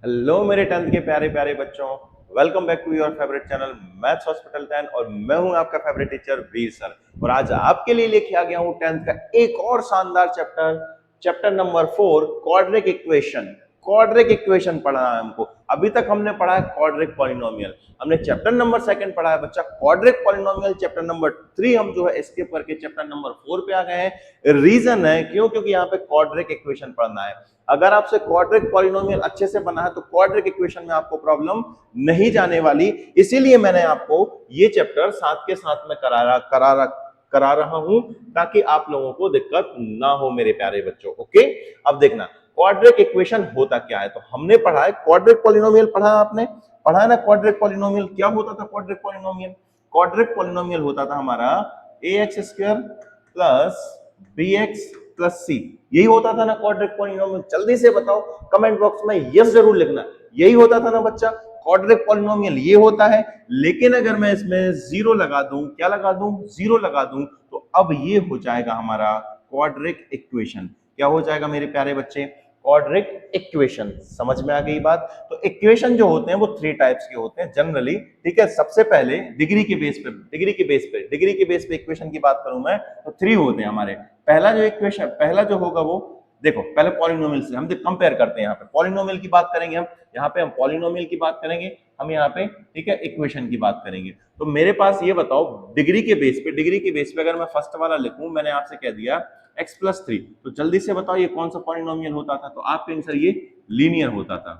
Hello मेरे tenth के प्यारे प्यारे बच्चों, welcome back to your favourite channel Maths Hospital 10। और मैं हूं आपका फेवरेट टीचर वीर सर। और आज आपके लिए लेके आ गया हूं टेंथ का एक और शानदार chapter, chapter number 4, quadric equation. Quadratic equation पढ़ना है हमको। अभी तक हमने पढ़ा है क्वाड्रिक पॉलिनोमियल, हमने चैप्टर नंबर 2 पढ़ा है बच्चा क्वाड्रिक पॉलिनोमियल। चैप्टर नंबर 3 हम जो है स्किप करके चैप्टर नंबर 4 पे आ गए हैं। रीजन है क्यों, क्योंकि यहाँ पे क्वाड्रिक इक्वेशन पढ़ना है। अगर आपसे क्वाड्रिक पॉलिनोमियल अच्छे से बना है तो क्वाड्रिक इक्वेशन में आपको प्रॉब्लम नहीं जाने वाली। इसीलिए मैंने आपको ये चैप्टर साथ के साथ में करा रहा हूं ताकि आप लोगों को दिक्कत ना हो मेरे प्यारे बच्चों। ओके, अब देखना क्वाड्रिक इक्वेशन होता क्या है। तो हमने पढ़ा है क्वाड्रिक पॉलिनोमियल, पढ़ा है आपने, पढ़ा है ना क्वाड्रिक पॉलिनोमियल। क्या होता था क्वाड्रिक पॉलिनोमियल? क्वाड्रिक पॉलिनोमियल होता था हमारा ax² प्लस bx प्लस सी। यही होता था ना क्वाड्रिक पॉलिनोमियल? जल्दी से बताओ कमेंट बॉक्स में यस जरूर लिखना। यही होता था ना बच्चा, क्वाड्रिक पॉलिनोमियल ये होता है। लेकिन अगर मैं इसमें जीरो लगा दूं, क्या लगा दूं? जीरो लगा दूं, तो अब ये हो जाएगा हमारा क्वाड्रिक इक्वेशन। क्या हो जाएगा मेरे प्यारे बच्चे? Quadric equation. समझ में आ गई बात? तो इक्वेशन जो होते हैं वो 3 टाइप्स के होते हैं जनरली, ठीक है। सबसे पहले डिग्री के बेस पे, डिग्री के बेस पे इक्वेशन की बात करूं मैं तो 3 होते हैं हमारे। पहला जो होगा वो, देखो पहले पॉलिनोमियल से हम कंपेयर करते हैं। यहाँ पे पॉलिनोमियल की बात करेंगे हम, यहाँ पे हम पॉलिनोमियल की बात करेंगे हम, यहाँ पे ठीक है इक्वेशन की बात करेंगे। तो मेरे पास ये बताओ डिग्री के बेस पे अगर मैं फर्स्ट वाला लिखूं, मैंने आपसे कह दिया x+3, तो जल्दी से बताओ ये कौन सा पॉलिनोमियल होता था? तो आप कहेंगे सर ये लीनियर होता था,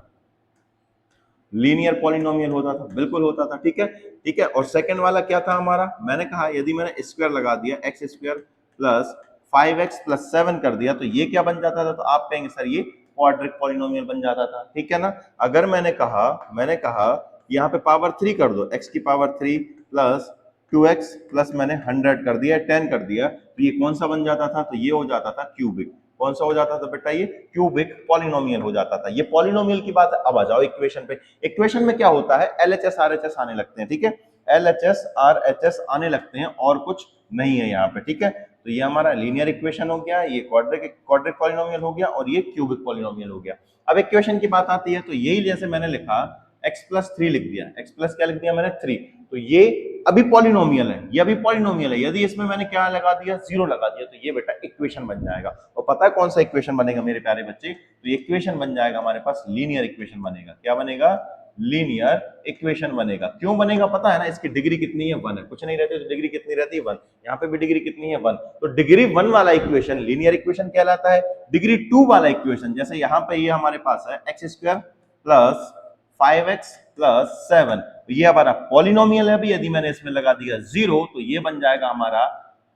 लीनियर पॉलिनोमियल होता था, बिल्कुल होता था। ठीक है, ठीक है। और सेकंड वाला क्या था हमारा? मैंने कहा यदि मैंने स्क्वायर लगा दिया x² प्लस 5x+7 कर दिया तो ये क्या बन जाता था? तो आप कहेंगे सर ये क्वाड्रिक पॉलिनोमियल बन जाता था। ठीक है ना। अगर मैंने कहा यहाँ पे पावर 3 कर दो, x की पावर 3 प्लस 2x प्लस मैंने 100 कर दिया, 10 कर दिया, तो ये कौन सा बन जाता था? तो ये हो जाता था क्यूबिक। कौन सा हो जाता था बेटा? ये क्यूबिक पॉलिनोमियल हो जाता था। ये पॉलिनोमियल की बात है। अब आ जाओ इक्वेशन पे। इक्वेशन में क्या होता है? एलएचएस आरएचएस आने लगते हैं। ठीक है, एलएचएस आरएचएस आने लगते हैं और कुछ नहीं है यहाँ पे। ठीक है, तो ये हमारा लीनियर इक्वेशन हो गया, ये क्वाड्रिक पॉलिनोमियल हो गया और ये क्यूबिक पॉलिनोमियल हो गया। अब इक्वेशन की बात आती है तो यही जैसे मैंने लिखा x+3 लिख दिया, x प्लस क्या लिख दिया मैंने? 3। तो ये अभी पॉलिनोमियल है, ये अभी पॉलिनोमियल है। यदि इसमें मैंने क्या लगा दिया? जीरो लगा दिया, तो ये बेटा इक्वेशन बन जाएगा। और पता है कौन सा इक्वेशन बनेगा मेरे प्यारे बच्चे? तो इक्वेशन बन जाएगा हमारे पास लीनियर इक्वेशन बनेगा। क्या बनेगा? लीनियर इक्वेशन बनेगा। क्यों बनेगा पता है ना? इसकी डिग्री कितनी है? 1 है। कुछ नहीं रहती तो डिग्री कितनी रहती है? 1। यहाँ पे भी डिग्री कितनी है? 1। तो डिग्री 1 वाला इक्वेशन लीनियर इक्वेशन कहलाता है। डिग्री 2 वाला इक्वेशन, जैसे यहाँ पे ये हमारे पास है x² प्लस 5x प्लस 7, तो ये हमारा पॉलिनोमियल है। अभी यदि मैंने इसमें लगा दिया 0 तो ये बन जाएगा हमारा,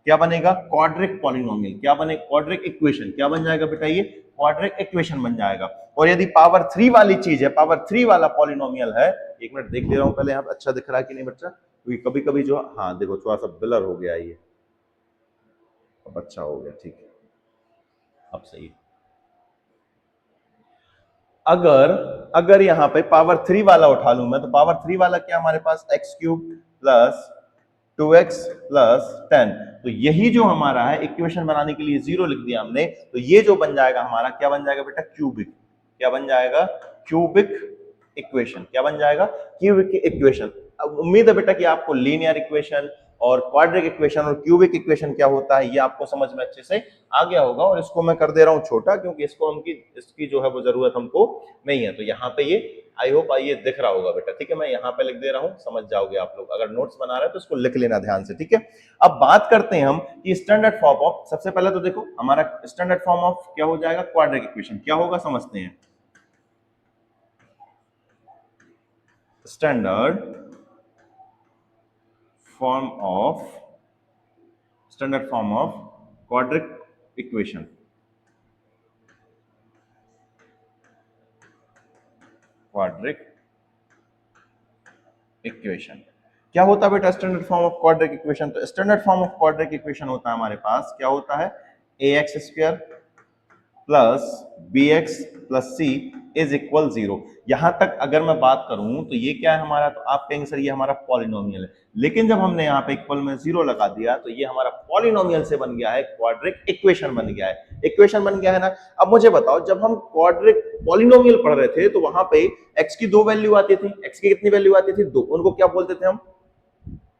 क्या बनेगा? Quadric polynomial. क्या बने? Quadric equation. क्या बन जाएगा बेटा? ये क्वाड्रिक इक्वेशन बन जाएगा। और यदि पावर 3 वाली चीज है, पावर 3 वाला पॉलिनोमियल है, एक मिनट देख ले रहा हूं पहले यहाँ अच्छा दिख रहा है कि नहीं बच्चा, क्योंकि कभी कभी जो, हाँ देखो थोड़ा सा ब्लर हो गया ये, अब अच्छा हो गया, ठीक है, अब सही है। अगर अगर यहाँ पे पावर 3 वाला उठा लूं मैं, तो पावर 3 वाला क्या हमारे पास? x³ plus 2x plus 10। तो यही जो हमारा है इक्वेशन बनाने के लिए 0 लिख दिया हमने, तो ये जो बन जाएगा हमारा, क्या बन जाएगा बेटा? क्यूबिक। क्या बन जाएगा? Cubic equation. क्या बन जाएगा? Cubic equation. अब उम्मीद है बेटा कि आपको लीनियर इक्वेशन और क्वाड्रिक इक्वेशन और क्यूबिक इक्वेशन क्या होता है ये आपको समझ में अच्छे से आ गया होगा। और इसको मैं कर दे रहा हूं छोटा, क्योंकि इसकी जो है वो जरूरत हमको नहीं है। तो यहाँ पे ये आई होप ये दिख रहा होगा बेटा। ठीक है, मैं यहाँ पे लिख दे रहा हूँ, समझ जाओगे आप लोग। अगर नोट्स बना रहे हैं तो इसको लिख लेना ध्यान से। ठीक है, अब बात करते हैं हम कि स्टैंडर्ड फॉर्म ऑफ, सबसे पहले तो देखो हमारा स्टैंडर्ड फॉर्म ऑफ क्या हो जाएगा? Quadratic equation. क्या होगा समझते हैं। Standard form of standard form of quadratic equation. Quadratic equation क्या होता है बेटा? Standard form of quadratic equation, तो standard form of quadratic equation होता है हमारे पास, क्या होता है? ax² plus B X plus C is equal 0। यहां तक अगर मैं बात करूं तो ये क्या है हमारा, तो आप कहेंगे सर ये हमारा पॉलिनोमियल है, लेकिन जब हमने यहाँ पे इक्वल में 0 लगा दिया तो ये हमारा पॉलिनोमियल से बन गया है क्वाड्रिक इक्वेशन बन गया है, इक्वेशन बन गया है ना। अब मुझे बताओ, जब हम क्वाड्रिक पॉलिनोमियल पढ़ रहे थे तो वहां पे एक्स की दो वैल्यू आती थी, एक्स की कितनी वैल्यू आती थी, दो, उनको क्या बोलते थे हम,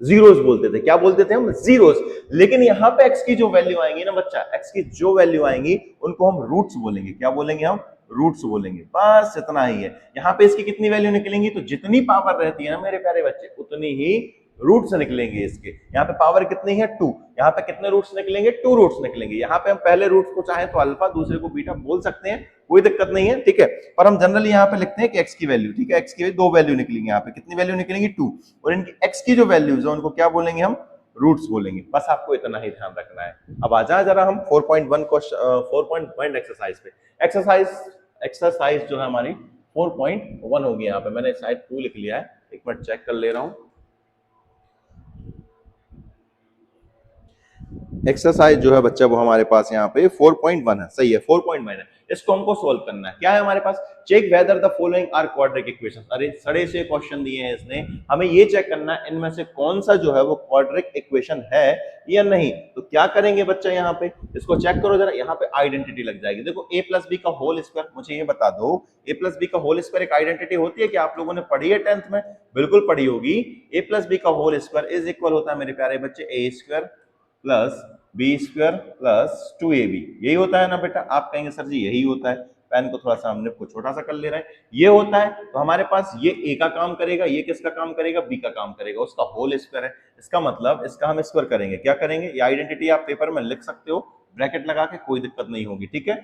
जीरोस बोलते थे। क्या बोलते थे हम, जीरोस। लेकिन यहाँ पे एक्स की जो वैल्यू आएंगी ना बच्चा, एक्स की जो वैल्यू आएंगी उनको हम रूट्स बोलेंगे। क्या बोलेंगे हम, रूट्स बोलेंगे। बस इतना ही है। यहाँ पे इसकी कितनी वैल्यू निकलेंगी, तो जितनी पावर रहती है ना मेरे प्यारे बच्चे उतनी ही रूट्स निकलेंगे इसके। यहाँ पे पावर कितनी है, 2। यहाँ पे कितने रूट्स निकलेंगे, 2 रूट्स निकलेंगे। यहाँ पे हम पहले रूट्स को चाहे तो अल्फा, दूसरे को बीटा बोल सकते हैं, कोई दिक्कत नहीं है, ठीक है। पर हम जनरली यहाँ पे लिखते हैं कि एक्स की वैल्यू, ठीक है, एक्स की दो वैल्यू निकलेंगी। यहाँ पे कितनी वैल्यू निकलेंगी, 2, और इनकी एक्स की जो वैल्यूज है उनको क्या बोलेंगे हम, रूट्स बोलेंगे। बस आपको इतना ही ध्यान रखना है। अब आ जाए जरा हम 4.1 क्वेश्चन 4.1 एक्सरसाइज पे। एक्सरसाइज जो है हमारी 4.1 होगी। यहाँ पे मैंने शायद 2 लिख लिया है, एक मिनट चेक कर ले रहा हूँ। एक्सरसाइज जो है बच्चा वो हमारे पास यहाँ पे 4.1 है, सही है, 4.1 है। इसको हमको सोल्व करना है। क्या है हमारे पास, check whether the following are quadratic equation. अरे सड़े से क्वेश्चन दिए हैं इसने, हमें ये चेक करना है इनमें से कौन सा जो है वो क्वाड्रिक इक्वेशन है या नहीं। तो क्या करेंगे बच्चा, यहाँ पे इसको चेक करो जरा, यहाँ पे आइडेंटिटी लग जाएगी। देखो a प्लस बी का होल स्क्वायर, मुझे ये बता दो, a प्लस बी का होल स्क्वायर एक आइडेंटिटी होती है कि आप लोगों ने पढ़ी है 10th में, बिल्कुल पढ़ी होगी। a प्लस बी का होल स्क्वायर इज इक्वल होता है मेरे प्यारे बच्चे A square plus B square plus 2ab। यही होता है ना बेटा। आप कहेंगे सर जी यही होता है, पेन को थोड़ा सा हमने छोटा सा कर ले रहा है, ये होता है। तो हमारे पास ये ए का काम करेगा, ये किसका काम करेगा, बी का काम करेगा, उसका होल स्क्वायर है। इसका मतलब इसका हम स्क्वायर करेंगे। क्या करेंगे, ये आइडेंटिटी आप पेपर में लिख सकते हो ब्रैकेट लगा के, कोई दिक्कत नहीं होगी, ठीक है।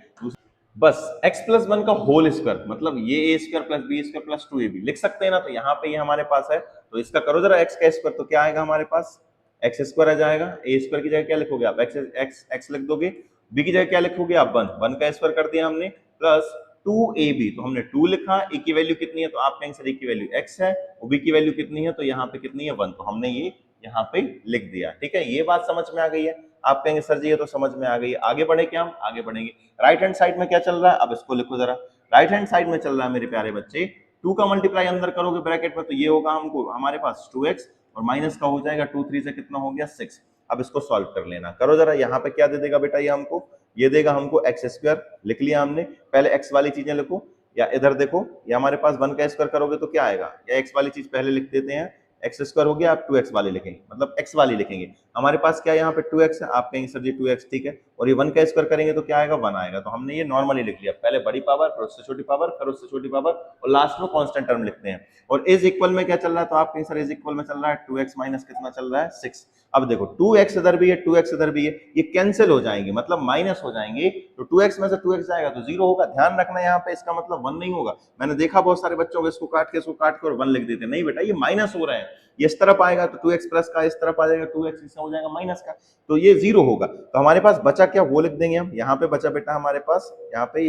बस x प्लस 1 का होल स्क्वायर, मतलब ये A square plus B square plus 2ab लिख सकते हैं ना। तो यहाँ पे ये हमारे पास है, तो इसका करो जरा x का स्क्वायर, तो क्या आएगा हमारे पास, एक्स स्क्वायर आ जाएगा। ए स्क्वायर की जगह क्या लिखोगे आप, एक्स एक्स एक्स लिख दोगे। बी की जगह क्या लिखोगे आप, 1 का स्क्वायर कर दिया हमने, प्लस 2ab, तो हमने 2 लिखा। ए की वैल्यू कितनी है, तो आप कहेंगे सर ए की वैल्यू x है, और बी की वैल्यू कितनी है, तो यहाँ पे कितनी है, 1, तो हमने ये यहाँ पे लिख दिया, ठीक है। ये बात समझ में आ गई है। आप कहेंगे सर जी ये तो समझ में आ गई है, आगे बढ़े क्या, हम आगे बढ़ेंगे। राइट हैंड साइड में क्या चल रहा है, अब इसको लिखो जरा। राइट हैंड साइड में चल रहा है मेरे प्यारे बच्चे, 2 का मल्टीप्लाई अंदर करोगे ब्रैकेट में, तो ये होगा हमको हमारे पास 2x, और माइनस का हो जाएगा 2 3 से कितना हो गया 6। अब इसको सॉल्व कर लेना, करो जरा। यहाँ पे क्या दे देगा बेटा, ये हमको ये देगा हमको एक्स स्क्वायर, लिख लिया हमने। पहले एक्स वाली चीजें लिखो, या इधर देखो, ये हमारे पास 1 का स्क्वायर करोगे तो क्या आएगा, या एक्स वाली चीज पहले लिख देते हैं, एक्स स्क्वायर हो गया, आप 2x वाली लिखेंगे, मतलब x वाली लिखेंगे। हमारे पास क्या यहाँ पे 2x है, आप कहेंगे सर जी 2x, ठीक है। और ये 1 का स्क्वायर करेंगे तो क्या आएगा, 1 आएगा। तो हमने ये नॉर्मली लिख लिया, पहले बड़ी पावर, फिर उससे छोटी पावर, फिर उससे छोटी पावर, और लास्ट में कांस्टेंट टर्म लिखते हैं। और इज इक्वल में क्या चल रहा है, तो आप कहेंगे सर इज इक्वल में चल रहा है 2x माइनस कितना चल रहा है, 6। अब देखो 2x इधर भी है, 2x इधर भी है, ये कैंसिल हो जाएंगे, मतलब माइनस हो जाएंगे। तो 2x में से 2x जाएगा तो 0 होगा। ध्यान रखना यहाँ पे, इसका मतलब 1 नहीं होगा। मैंने देखा बहुत सारे बच्चों को इसको काट के और 1 लिख देते, नहीं बेटा ये माइनस हो रहा है। ये इस तरफ आएगा तो 2x प्लस का, इस तरफ आ जाएगा 2x, इससे हो जाएगा माइनस का, तो ये 0 होगा। तो हमारे पास बचा क्या, वो लिख देंगे हम। यहाँ पे बचा बेटा हमारे पास, यहाँ पे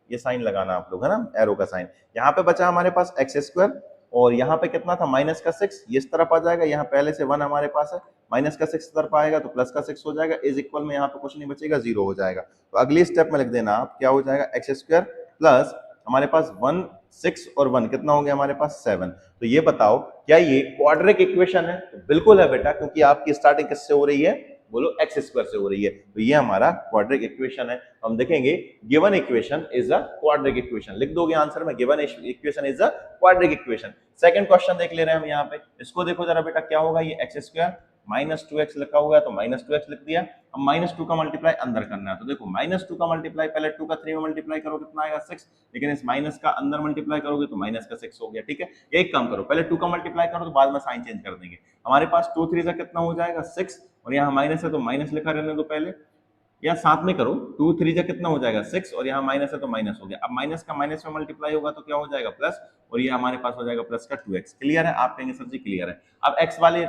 ये साइन लगाना आप लोग, है ना, एरो का साइन। यहाँ पे बचा हमारे पास एक्स स्क्वायर, और यहाँ पे कितना था, माइनस का 6, ये इस तरफ आ जाएगा। यहाँ पहले से 1 हमारे पास है, माइनस का 6 तरफ आएगा तो प्लस का 6 हो जाएगा। इज इक्वल में यहाँ पे कुछ नहीं बचेगा, 0 हो जाएगा। तो अगली स्टेप में लिख देना आप, क्या हो जाएगा, एक्स स्क्वायर प्लस हमारे पास 1 6 और 1 कितना हो गया हमारे पास 7। तो ये बताओ क्या ये क्वाड्रिक इक्वेशन है, तो बिल्कुल है बेटा, क्योंकि आपकी स्टार्टिंग किससे हो रही है, बोलो एक्स स्क्वायर से हो रही है। तो ये हमारा क्वाड्रिक इक्वेशन है। हम देखेंगे given equation is a quadratic equation, लिख दोगे आंसर में, given equation is a quadratic equation. Second question देख ले रहे हैं हम यहाँ पे, इसको देखो जरा बेटा, क्या होगा, ये एक्स स्क्वायर माइनस 2x लिखा हुआ है तो माइनस 2x लिख दिया। अब माइनस 2 का मल्टीप्लाई अंदर करना है, तो देखो माइनस 2 का मल्टीप्लाई पहले 2 का 3 में मल्टीप्लाई करो कितना आएगा 6, लेकिन इस माइनस का अंदर मल्टीप्लाई करोगे तो माइनस का 6 हो गया, ठीक है। एक काम करो, पहले 2 का मल्टीप्लाई करो तो बाद में साइन चेंज कर देंगे। हमारे पास 2 3 का कितना हो जाएगा 6, और यहाँ माइनस है तो माइनस लिखा रहने दो पहले, या साथ में करो, 2 3 जा कितना हो जाएगा 6, और यहाँ माइनस है तो माइनस हो गया। अब माइनस का माइनस में मल्टीप्लाई होगा तो क्या हो जाएगा प्लस, और ये हमारे पास हो जाएगा प्लस का 2x। क्लियर है, आप कहेंगे सर जी क्लियर है। अब x वाले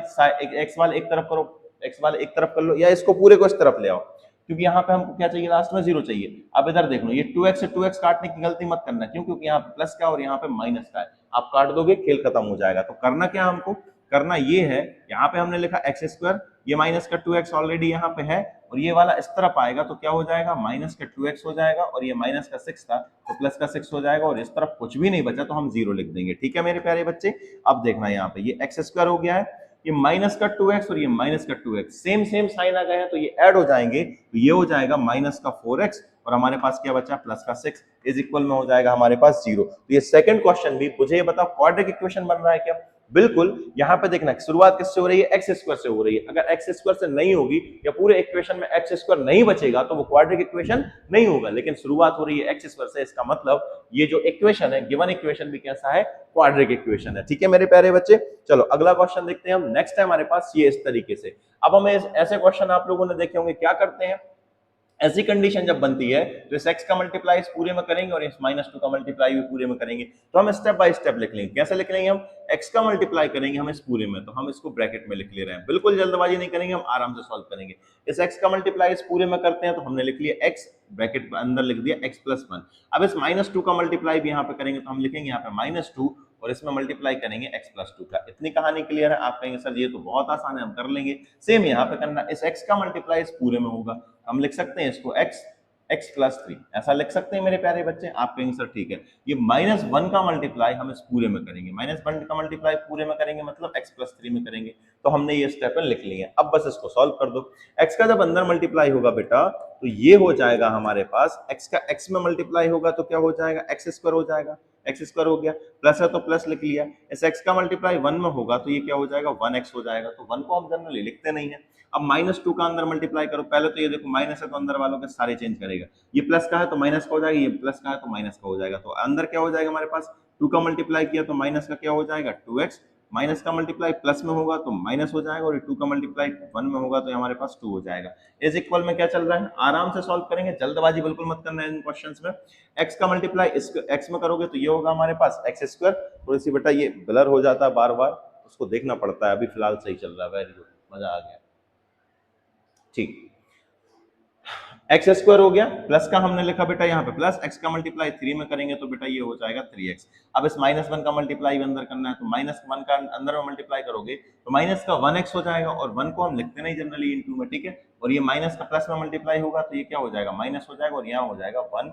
एक तरफ करो, x वाले एक तरफ कर लो, या इसको पूरे को इस तरफ ले आओ, क्योंकि यहाँ पे हमको क्या चाहिए, लास्ट में 0 चाहिए। अब इधर देख लो, ये 2x से 2x काटने की गलती मत करना, क्यों, क्योंकि यहाँ पे प्लस का और यहाँ पे माइनस का है, आप काट दोगे खेल खत्म हो जाएगा। तो करना क्या हमको, करना ये है, यहाँ पे हमने लिखा एक्स स्क्वायर, ये माइनस का 2x ऑलरेडी यहाँ पे है और ये वाला इस तरफ आएगा तो क्या हो जाएगा माइनस का 2x हो जाएगा और ये माइनस का 6 था तो प्लस का 6 हो जाएगा और इस तरफ कुछ भी नहीं बचा तो हम 0 लिख देंगे। ठीक है मेरे प्यारे बच्चे, अब देखना यहाँ पे ये एक्स स्क्वायर हो गया है, ये माइनस का 2x और ये माइनस का 2x सेम सेम साइन आ गए हैं तो ये ऐड हो जाएंगे तो ये हो जाएगा माइनस का 4x और हमारे पास क्या बचा प्लस का 6 इज इक्वल में हो जाएगा हमारे पास 0। तो ये सेकंड क्वेश्चन भी मुझे ये बताओ क्वाड्रेटिक इक्वेशन बन रहा है क्या? बिल्कुल। यहां पे देखना शुरुआत किससे हो रही है, एक्स स्क्वायर से हो रही है। अगर एक्स स्क्वायर से नहीं होगी या पूरे इक्वेशन में एक्स स्क्वायर नहीं बचेगा तो वो क्वाड्रेटिक इक्वेशन नहीं होगा, लेकिन शुरुआत हो रही है एक्स स्क्वायर से, इसका मतलब ये जो इक्वेशन है गिवन इक्वेशन भी कैसा है, क्वाड्रेटिक इक्वेशन है। ठीक है मेरे प्यारे बच्चे, चलो अगला क्वेश्चन देखते हैं हम। नेक्स्ट है हमारे पास ये इस तरीके से। अब हमें ऐसे क्वेश्चन आप लोगों ने देखे होंगे, क्या करते हैं ऐसी कंडीशन जब बनती है तो इस x का मल्टीप्लाई इस पूरे में करेंगे और इस -2 का मल्टीप्लाई भी पूरे में करेंगे। तो हम स्टेप बाय स्टेप लिख लेंगे। कैसे लिख लेंगे हम, x का मल्टीप्लाई करेंगे हम इस पूरे में तो हम इसको ब्रैकेट में लिख ले रहे हैं, बिल्कुल जल्दबाजी नहीं करेंगे, हम आराम से सॉल्व करेंगे। इस x का मल्टीप्लाई इस पूरे में करते हैं तो हमने लिख लिया x, ब्रैकेट अंदर लिख दिया x + 1। अब इस -2 का मल्टीप्लाई भी यहाँ पे करेंगे तो हम लिखेंगे यहाँ पे -2 और इसमें मल्टीप्लाई करेंगे x + 2 का। इतनी कहानी क्लियर है? आप कहेंगे सर ये तो बहुत आसान है, हम कर लेंगे। सेम यहाँ पे करना, इस x का मल्टीप्लाई इस पूरे में होगा, हम लिख सकते हैं इसको x + 3 ऐसा लिख सकते हैं मेरे प्यारे बच्चे। आप कहेंगे सर ठीक है, ये -1 का मल्टीप्लाई हम इस पूरे में करेंगे, -1 का मल्टीप्लाई पूरे में करेंगे मतलब x + 3 में करेंगे। तो हमने ये स्टेप लिख लिए। अब बस इसको सॉल्व कर दो। x का जब अंदर मल्टीप्लाई होगा बेटा तो ये हो जाएगा हमारे पास, x का x में मल्टीप्लाई होगा तो क्या हो जाएगा, x² हो जाएगा, x² हो गया, प्लस है तो प्लस लिख लिया। इस x का मल्टीप्लाई 1 में होगा तो ये क्या हो जाएगा, 1x हो जाएगा। तो 1 को हम जनरली लिखते नहीं है। अब -2 का अंदर मल्टीप्लाई करो, पहले तो ये देखो माइनस है तो अंदर वालों के सारे चेंज करेगा, ये प्लस का है तो माइनस का हो जाएगा, ये प्लस का है तो माइनस का हो जाएगा। तो अंदर क्या हो जाएगा हमारे पास, 2 का मल्टीप्लाई किया तो माइनस का क्या हो जाएगा 2x, माइनस का मल्टीप्लाई प्लस में होगा तो माइनस हो जाएगा और ये 2 का मल्टीप्लाई 1 में होगा तो हमारे पास 2 हो जाएगा। इज इक्वल में क्या चल रहा है, आराम से सॉल्व करेंगे, जल्दबाजी बिल्कुल मत करना है इन क्वेश्चंस में। x का मल्टीप्लाई इस x में करोगे तो ये होगा हमारे पास x²। थोड़ी सी बेटा ये ब्लर हो जाता है बार बार, उसको देखना पड़ता है, अभी फिलहाल सही चल रहा है, वेरी गुड, मजा आ गया। ठीक, x² हो गया, प्लस का हमने लिखा बेटा यहाँ पे प्लस, x का मल्टीप्लाई 3 में करेंगे तो बेटा ये हो जाएगा 3x। अब इस -1 का मल्टीप्लाई अंदर करना है तो -1 का अंदर में मल्टीप्लाई करोगे तो माइनस का 1x हो जाएगा और 1 को हम लिखते नहीं जनरली इनटू में, ठीक है। और ये माइनस का प्लस में मल्टीप्लाई होगा तो ये क्या हो जाएगा, माइनस हो जाएगा और यहाँ हो जाएगा 1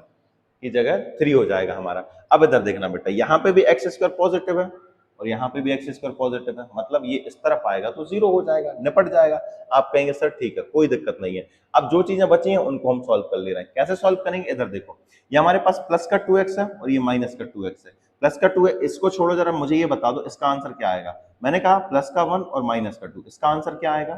की जगह 3 हो जाएगा हमारा। अब इधर देखना बेटा, यहाँ पे भी x² पॉजिटिव है और यहाँ पे भी x² पॉजिटिव है, मतलब ये इस तरफ आएगा तो 0 हो जाएगा, निपट जाएगा। आप कहेंगे सर ठीक है कोई दिक्कत नहीं है। अब जो चीजें बची हैं उनको हम सॉल्व कर ले रहे हैं। कैसे सॉल्व करेंगे, इधर देखो, ये हमारे पास प्लस का 2x है और ये माइनस का 2x है। प्लस का 2 है, इसको छोड़ो जरा, मुझे ये बता दो इसका आंसर क्या आएगा। मैंने कहा प्लस का 1 और माइनस का 2, इसका आंसर क्या आएगा,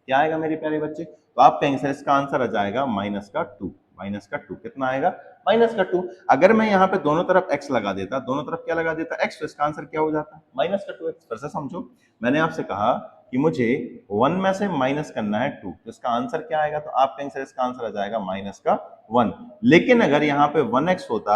क्या आएगा मेरे प्यारे बच्चे? तो आप कहेंगे सर इसका आंसर आ जाएगा माइनस का 2। माइनस का 2 कितना आएगा, माइनस का 2। अगर मैं यहाँ पे दोनों तरफ x लगा देता, दोनों तरफ क्या लगा देता x, तो इसका आंसर क्या हो जाता, माइनस का 2x। फिर से समझो, मैंने आपसे कहा कि मुझे 1 में से माइनस करना है 2, तो इसका आंसर क्या आएगा, तो आप कहेंगे सर इसका आंसर आ जाएगा माइनस का 1। लेकिन अगर यहाँ पे 1x होता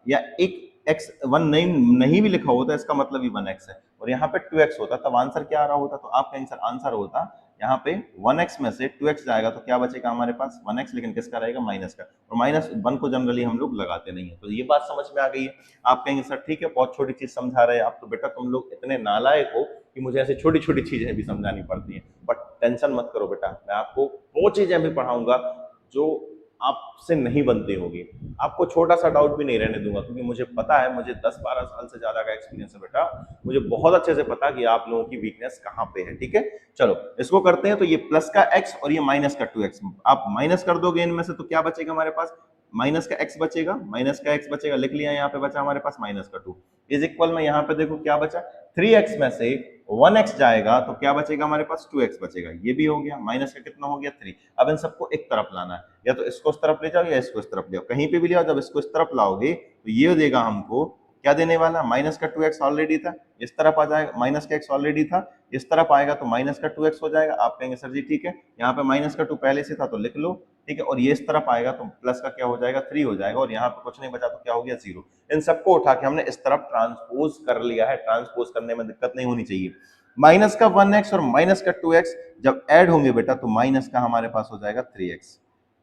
या एक x 1 नहीं भी लिखा होता, इसका मतलब ही 1x है, और यहाँ पे 2x होता तब आंसर क्या आ रहा होता, तो आप कहेंगे सर आंसर होता यहाँ पे 1x में से 2x जाएगा तो क्या बचेगा हमारे पास 1x, लेकिन किसका रहेगा, माइनस का, और -1 को जनरली हम लोग लगाते नहीं है। तो ये बात समझ में आ गई है। आप कहेंगे सर ठीक है बहुत छोटी चीज समझा रहे हैं आप, तो बेटा तुम लोग इतने नालायक हो कि मुझे ऐसी छोटी छोटी चीजें भी समझानी पड़ती हैं। बट टेंशन मत करो बेटा, मैं आपको वो चीजें भी पढ़ाऊंगा जो आपसे नहीं बनती होगी, आपको छोटा सा डाउट भी नहीं रहने दूंगा, क्योंकि मुझे पता है, मुझे 10-12 साल से ज्यादा का एक्सपीरियंस है बेटा, मुझे बहुत अच्छे से पता कि आप लोगों की वीकनेस कहाँ पे है। ठीक है, चलो इसको करते हैं। तो ये प्लस का x और ये माइनस का 2x, आप माइनस कर दोगे इनमें से तो क्या बचेगा हमारे पास, माइनस का x बचेगा, माइनस का x बचेगा, लिख लिया, यहाँ पे बचा हमारे पास माइनस का 2 इज इक्वल में, यहाँ पे देखो क्या बचा, 3x में से 1x जाएगा तो क्या बचेगा हमारे पास, 2x बचेगा, ये भी हो गया, माइनस का कितना हो गया 3। अब इन सबको एक तरफ लाना है, या तो इसको इस तरफ ले जाओ या इसको इस तरफ ले आओ, कहीं पे भी ले आओ। जब इसको इस तरफ लाओगे तो ये देगा हमको क्या देने वाला, माइनस का 2x ऑलरेडी था, इस तरफ आ जाएगा, माइनस का x ऑलरेडी था, इस तरफ आएगा तो माइनस का 2x हो जाएगा। आप कहेंगे सर जी ठीक है, यहाँ पे माइनस का 2 पहले से था तो लिख लो, ठीक है, और ये इस तरफ आएगा तो प्लस का क्या हो जाएगा 3 हो जाएगा, और यहाँ पे कुछ नहीं बचा तो क्या हो गया 0। इन सबको उठा के हमने इस तरफ ट्रांसपोज कर लिया है, ट्रांसपोज करने में दिक्कत नहीं होनी चाहिए। माइनस का 1x और माइनस का 2x जब ऐड होंगे बेटा तो माइनस का हमारे पास हो जाएगा 3x,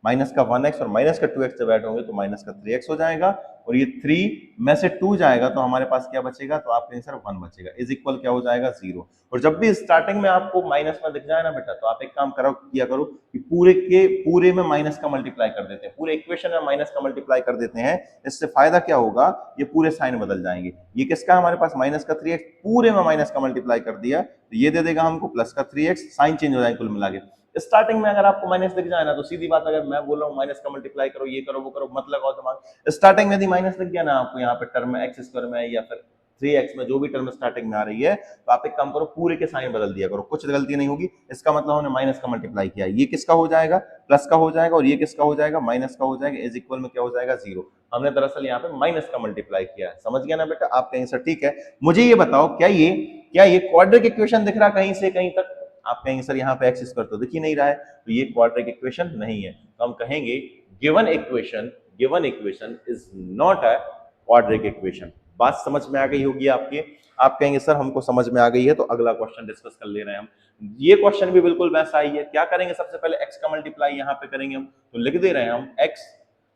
माइनस का 1x और माइनस का 2x जब ऐड होंगे तो माइनस का 3x हो जाएगा, और ये 3 में से 2 जाएगा तो हमारे पास क्या बचेगा, तो आपका आंसर 1 बचेगा, इज इक्वल क्या हो जाएगा 0। और जब भी स्टार्टिंग में आपको माइनस में दिख जाए ना बेटा, तो आप एक काम करो किया करो कि पूरे के पूरे में माइनस का मल्टीप्लाई कर देते हैं, पूरे इक्वेशन में माइनस का मल्टीप्लाई कर देते हैं। इससे फायदा क्या होगा, ये पूरे साइन बदल जाएंगे। ये किसका हमारे पास माइनस का 3x, पूरे में माइनस का मल्टीप्लाई कर दिया तो ये दे देगा हमको प्लस का 3x, साइन चेंज हो जाएगा कुल मिला के। स्टार्टिंग में अगर आपको माइनस दिख जाए ना, तो सीधी बात, अगर मैं बोल रहा हूँ माइनस का मल्टीप्लाई करो, ये करो वो करो, मत लगाओ दिमाग। स्टार्टिंग में यदि माइनस दिख गया ना आपको यहाँ पे टर्म में एक्स स्क्वायर में या फिर 3x में, जो भी टर्म स्टार्टिंग में आ रही है, तो आप एक काम करो पूरे के साइन बदल दिया करो, कुछ गलती नहीं होगी। इसका मतलब हमने माइनस का मल्टीप्लाई किया, ये किसका हो जाएगा, प्लस का हो जाएगा, और ये किसका हो जाएगा, माइनस का हो जाएगा, इज इक्वल में क्या हो जाएगा 0। हमने दरअसल यहाँ पे माइनस का मल्टीप्लाई किया है, समझ गया ना बेटा, आपका आंसर ठीक है। मुझे ये बताओ, क्या ये क्वाड्रेटिक इक्वेशन दिख रहा कहीं से कहीं तक, आपका आंसर यहाँ पे एक्स स्क्वायर तो दिख ही नहीं रहा है, तो ये क्वाड्रेटिक इक्वेशन नहीं है, तो हम कहेंगे given equation is not a quadratic equation. बात समझ में आ गई होगी आपके, आप कहेंगे सर हमको समझ में आ गई है, तो अगला क्वेश्चन डिस्कस कर ले रहे हैं हम। ये क्वेश्चन भी बिल्कुल वैसा ही है। क्या करेंगे, सबसे पहले x का मल्टीप्लाई यहाँ पे करेंगे हम, तो लिख दे रहे हैं हम x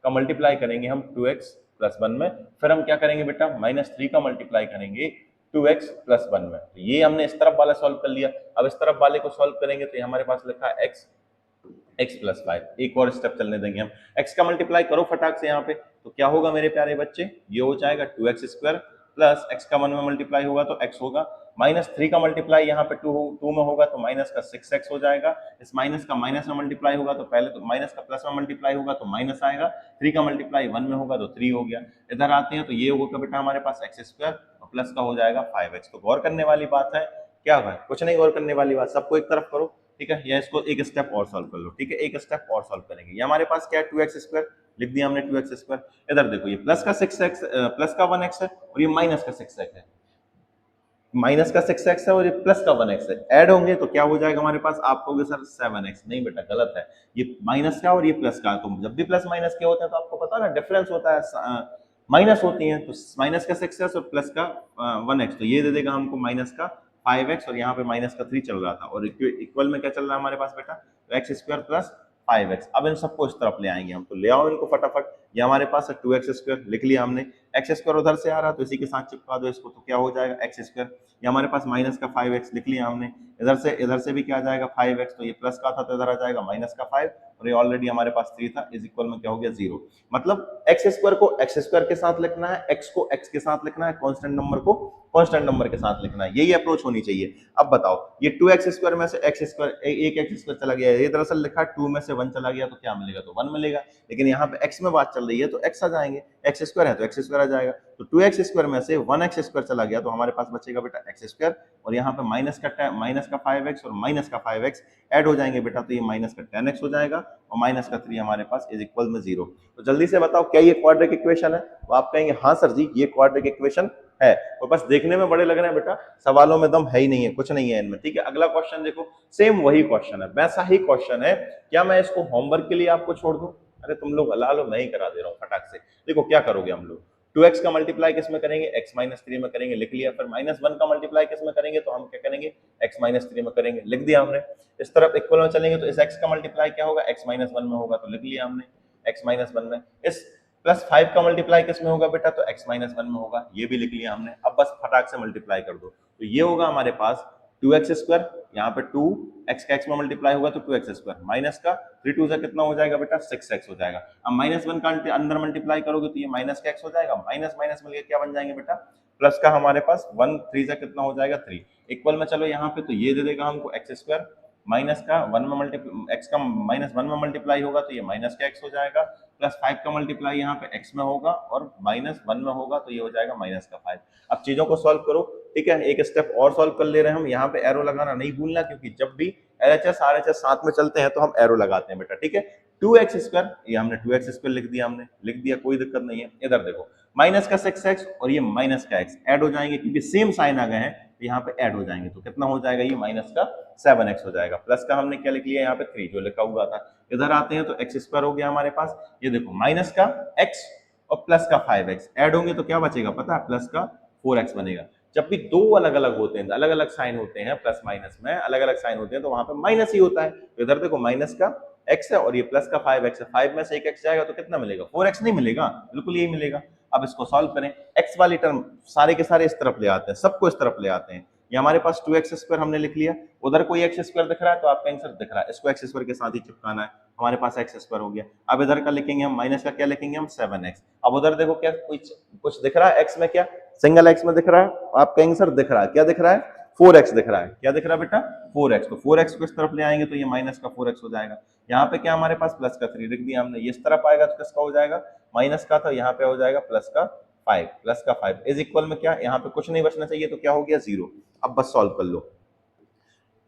का मल्टीप्लाई करेंगे हम 2x प्लस 1 में, फिर हम क्या करेंगे बेटा, -3 का मल्टीप्लाई करेंगे 2x प्लस 1 में। तो ये हमने इस तरफ वाला सॉल्व कर लिया, अब इस तरफ वाले को सॉल्व करेंगे तो ये हमारे पास लिखा है x प्लस 5। एक और स्टेप चलने देंगे हम, x का मल्टीप्लाई करो फटाक से यहाँ पे, तो क्या होगा मेरे प्यारे बच्चे, ये हो जाएगा 2x स्क्वायर प्लस x का 1 में मल्टीप्लाई होगा तो x होगा, -3 का मल्टीप्लाई यहाँ पे 2 में होगा तो माइनस का 6x हो जाएगा, इस माइनस का माइनस में मल्टीप्लाई होगा तो पहले तो माइनस का प्लस में मल्टीप्लाई होगा तो माइनस आएगा, 3 का मल्टीप्लाई 1 में होगा तो 3 हो गया। इधर आते हैं तो ये होगा बेटा हमारे पास x स्क्वायर और प्लस का हो जाएगा 5x। तो गौर करने वाली बात है, क्या है, कुछ नहीं गौर करने वाली बात, सबको एक तरफ करो, ठीक है, या इसको एक स्टेप और सॉल्व कर लो, ठीक है, एक स्टेप और सॉल्व करेंगे। ये हमारे पास क्या है, 2x स्क्वायर लिख दिया हमने, 2x स्क्वायर। इधर देखो ये प्लस का 6x प्लस का 1x है और ये माइनस का 6x है, माइनस का 6x है और ये प्लस का 1x है, ऐड होंगे तो क्या हो जाएगा हमारे पास, आप कहोगे सर 7x, नहीं बेटा गलत है, ये माइनस का और ये प्लस का, तो जब भी प्लस माइनस के होते हैं तो आपको पता है ना डिफरेंस होता है, माइनस होती है, तो माइनस का 6x और प्लस का 1x, तो ये दे देगा हमको माइनस का 5x और यहाँ पे माइनस का 3 चल रहा था, और इक्वल में क्या चल रहा है हमारे पास बेटा, तो x स्क्वायर प्लस 5x। अब इन सबको इस तरफ ले आएंगे हम, तो ले आओ इनको फटाफट। ये हमारे पास है 2x स्क्वायर लिख लिया हमने, x स्क्वायर उधर से आ रहा तो इसी के साथ चिपका दो इसको, तो क्या हो जाएगा x स्क्वायर। ये हमारे पास माइनस का 5x लिख लिया हमने, इधर से भी क्या आ जाएगा 5x, तो ये प्लस का था तो इधर आ जाएगा माइनस का 5, और ये ऑलरेडी हमारे पास 3 था, इज इक्वल में क्या हो गया 0। मतलब x स्क्वायर को x स्क्वायर के साथ लिखना है, x को x के साथ लिखना है, कांस्टेंट नंबर को कांस्टेंट नंबर के साथ लिखना है, यही अप्रोच होनी चाहिए। अब बताओ ये 2x स्क्वायर में से x स्क्वायर एक x स्क्वायर चला गया, ये दरअसल लिखा 2 में से 1 चला गया तो क्या मिलेगा, तो 1 मिलेगा, लेकिन यहाँ पे x में बात चल रही है तो x आ जाएंगे, x स्क्वायर है तो x स्क्वायर आ जाएगा, तो 2x स्क्वायर में से 1x स्क्वायर चला गया तो हमारे पास बचेगा बेटा x स्क्वायर, और यहाँ पे माइनस का 5x और माइनस का 5x ऐड हो जाएंगे बेटा, तो ये माइनस का 10x हो जाएगा और माइनस का 3 हमारे पास इज इक्वल में 0। तो जल्दी से बताओ क्या ये क्वाड्रेटिक इक्वेशन है, तो आप कहेंगे हाँ सर जी ये क्वाड्रेटिक इक्वेशन है, और बस देखने में बड़े लग रहे हैं बेटा, सवालों में दम है ही नहीं है, कुछ नहीं है इनमें, ठीक है। अगला क्वेश्चन देखो, सेम वही क्वेश्चन है, वैसा ही क्वेश्चन है, क्या मैं इसको होमवर्क के लिए आपको छोड़ दूं, अरे तुम लोग हला लो, मैं ही करा दे रहा हूँ फटाक से। देखो क्या करोगे हम लोग, 2x का मल्टीप्लाई किस में करेंगे, x माइनस 3 में करेंगे, लिख लिया, फिर -1 का मल्टीप्लाई किस में करेंगे, तो हम क्या करेंगे x माइनस 3 में करेंगे, लिख दिया हमने। इस तरफ इक्वल में चलेंगे तो इस x का मल्टीप्लाई क्या होगा, x माइनस 1 में होगा, तो लिख लिया हमने x माइनस 1 में। इस प्लस 5 का मल्टीप्लाई किस में होगा बेटा, तो x माइनस 1 में होगा, ये भी लिख लिया हमने। अब बस फटाक से मल्टीप्लाई कर दो, तो ये होगा हमारे पास 2x स्क्वायर, यहाँ पे 2x का x में मल्टीप्लाई होगा तो 2x स्क्वायर, माइनस का 3 2 से कितना हो जाएगा बेटा 6x हो जाएगा। अब -1 का अंदर मल्टीप्लाई करोगे तो ये माइनस का x हो जाएगा, माइनस माइनस मिलकर क्या बन जाएंगे बेटा, प्लस का हमारे पास 1 3 से कितना हो जाएगा 3, इक्वल में चलो यहाँ पे, तो ये दे देगा हमको x स्क्वायर, माइनस का 1 में मल्टीप्लाई x का -1 में मल्टीप्लाई होगा तो ये माइनस का x हो जाएगा, प्लस 5 का मल्टीप्लाई यहाँ पे x में होगा और -1 में होगा तो ये हो जाएगा माइनस का 5। अब चीजों को सॉल्व करो, ठीक है, एक स्टेप और सॉल्व कर ले रहे हैं हम, यहाँ पे एरो लगाना नहीं भूलना, क्योंकि जब भी LHS RHS साथ में चलते हैं तो हम एरो लगाते हैं बेटा, ठीक है। 2x स्क्वायर, ये हमने 2x स्क्वायर लिख दिया, हमने लिख दिया, कोई दिक्कत नहीं है। इधर देखो माइनस का 6x और ये माइनस का x ऐड हो जाएंगे, क्योंकि सेम साइन आ गए हैं तो यहाँ पे ऐड हो जाएंगे, तो कितना हो जाएगा, ये माइनस का 7x हो जाएगा, प्लस का हमने क्या लिख लिया यहाँ पे 3 जो लिखा हुआ था। इधर आते हैं तो x स्क्वायर हो गया हमारे पास, ये देखो माइनस का x और प्लस का 5x ऐड होंगे तो क्या बचेगा पता है, प्लस का 4x बनेगा। जब भी दो अलग अलग होते हैं, अलग अलग साइन होते हैं, प्लस माइनस में अलग अलग साइन होते हैं, तो वहां पे माइनस ही होता है। तो इधर देखो माइनस का x है और ये प्लस का 5x है, 5 में से एक x जाएगा तो कितना मिलेगा, 4x नहीं मिलेगा, बिल्कुल यही मिलेगा। अब इसको सॉल्व करें, x वाली टर्म सारे के सारे इस तरफ ले आते हैं, सबको इस तरफ ले आते हैं। ये हमारे पास 2x² हमने लिख लिया, उधर कोई x² दिख रहा है तो आपका आंसर दिख रहा है, इसको x² के साथ ही चिपकाना है, हमारे पास x² हो गया। अब इधर का लिखेंगे हम, माइनस का क्या लिखेंगे हम, 7x। अब उधर देखो क्या कुछ दिख रहा है x में, क्या सिंगल x में दिख रहा है, आपका आंसर दिख रहा है, क्या दिख रहा है, 4x दिख रहा है, क्या दिख रहा है बेटा, 4x। तो 4x को इस तरफ ले आएंगे तो ये माइनस का 4x हो जाएगा। यहाँ पे क्या हमारे पास प्लस का 3 लिख दिया हमने, ये इस तरफ आएगा तो किसका हो जाएगा, माइनस का था, यहाँ पे हो जाएगा प्लस का 5 इज इक्वल में क्या, यहाँ पे कुछ नहीं बचना चाहिए तो क्या हो गया, 0। अब बस सॉल्व कर लो,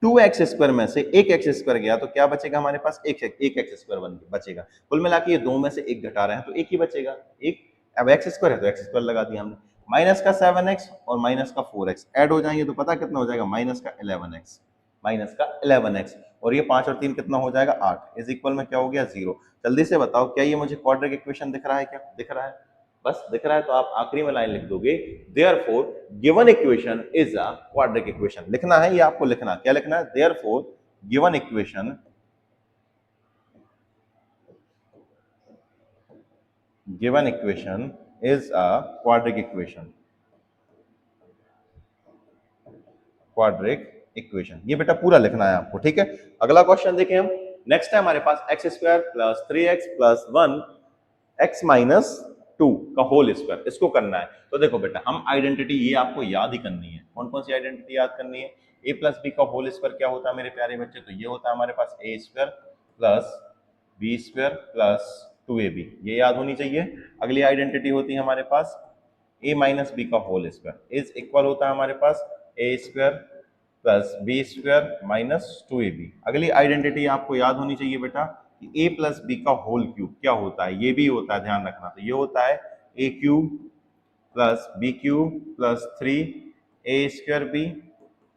2x² में से एक x² गया तो क्या बचेगा हमारे पास, एक x² बचेगा। कुल मिला के ये दो में से एक घटा रहे हैं तो एक ही बचेगा, एक। अब x² है तो x² लगा दिया हमने, माइनस का 7x और माइनस का 4x ऐड हो जाएंगे तो पता कितना हो जाएगा, माइनस का 11x, और ये 5 और 3 कितना हो जाएगा, 8 इज इक्वल में क्या हो गया, 0। जल्दी से बताओ क्या ये मुझे क्वाड्रेटिक इक्वेशन दिख रहा है, क्या दिख रहा है, बस दिख रहा है तो आप आखिरी में लाइन लिख दोगे, therefore given equation is a quadratic equation. लिखना है ये आपको, लिखना क्या लिखना है, therefore given equation is a quadratic equation, ये बेटा पूरा लिखना है आपको, ठीक है। अगला क्वेश्चन देखें हम, नेक्स्ट है हमारे पास x² plus 3x plus 1 x minus 2 का होल स्क्वायर, इसको करना है। तो देखो बेटा, हम आइडेंटिटी ये आपको याद ही करनी है, कौन कौन सी आइडेंटिटी याद करनी है, a प्लस बी का होल स्क्वायर क्या होता है मेरे प्यारे बच्चे, तो ये होता है हमारे पास a² plus b² plus 2ab, ये याद होनी चाहिए। अगली आइडेंटिटी होती है हमारे पास a माइनस बी का होल स्क्वायर इज इक्वल होता है हमारे पास a² plus b² minus 2ab। अगली आइडेंटिटी आपको याद होनी चाहिए बेटा कि a प्लस बी का होल क्यूब क्या होता है, ये भी होता है, ध्यान रखना, तो ये होता है a³ plus b³ plus 3a²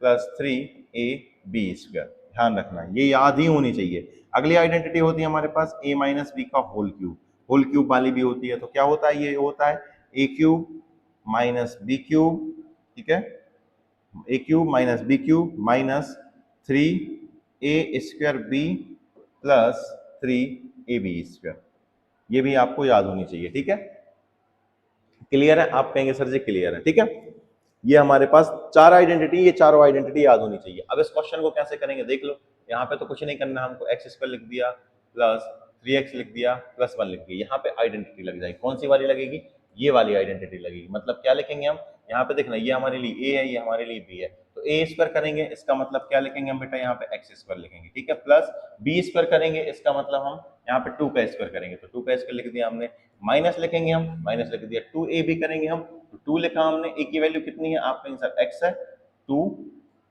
plus 3ab², ध्यान रखना, ये याद ही होनी चाहिए। अगली आइडेंटिटी होती है हमारे पास a माइनस बी का होल क्यूब वाली भी होती है, तो क्या होता है, ये होता है a³ माइनस b³, ठीक है, a³ minus b³ minus 3a² plus 3ab², ये भी आपको याद होनी चाहिए, ठीक है। क्लियर है, आप कहेंगे सर जी क्लियर है, ठीक है। ये हमारे पास चार आइडेंटिटी, ये चारों आइडेंटिटी याद होनी चाहिए। अब इस क्वेश्चन को कैसे करेंगे देख लो, यहाँ पे तो कुछ नहीं करना, हमको x² लिख दिया प्लस 3x लिख दिया प्लस 1 लिख दिया, यहाँ पे आइडेंटिटी लग जाएगी, कौन सी वाली लगेगी, ये वाली आइडेंटिटी लगेगी। मतलब क्या लिखेंगे हम, यहाँ पे देखना, ये हमारे लिए a है, ये हमारे लिए b है, तो a² करेंगे, इसका मतलब क्या लिखेंगे हम बेटा, यहाँ पे x² लिखेंगे, ठीक है, प्लस b² करेंगे, इसका मतलब हम यहाँ पे 2 का स्क्वायर करेंगे, तो 2 का स्क्वायर लिख दिया हमने, माइनस लिखेंगे हम, माइनस लिख दिया, 2ab करेंगे हम, तो 2 लिखा हमने, a की वैल्यू कितनी है, आपका आंसर x है, 2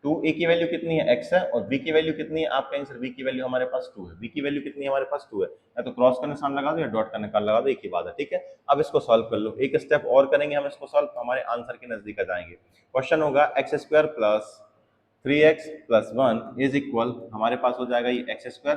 a की वैल्यू कितनी है, x है, और b की वैल्यू कितनी है, आपका आंसर b की वैल्यू हमारे पास 2 है, b की वैल्यू कितनी है हमारे पास 2 है, या तो क्रॉस का निशान लगा दो या डॉट का निशान लगा दो, एक ही बात है, ठीक है। अब इसको सॉल्व कर लो, एक स्टेप और करेंगे हम इसको सॉल्व, तो हमारे आंसर के नजदीक आ जाएंगे। क्वेश्चन होगा x² plus 3x plus 1 is equal, हमारे पास हो जाएगा ये x²,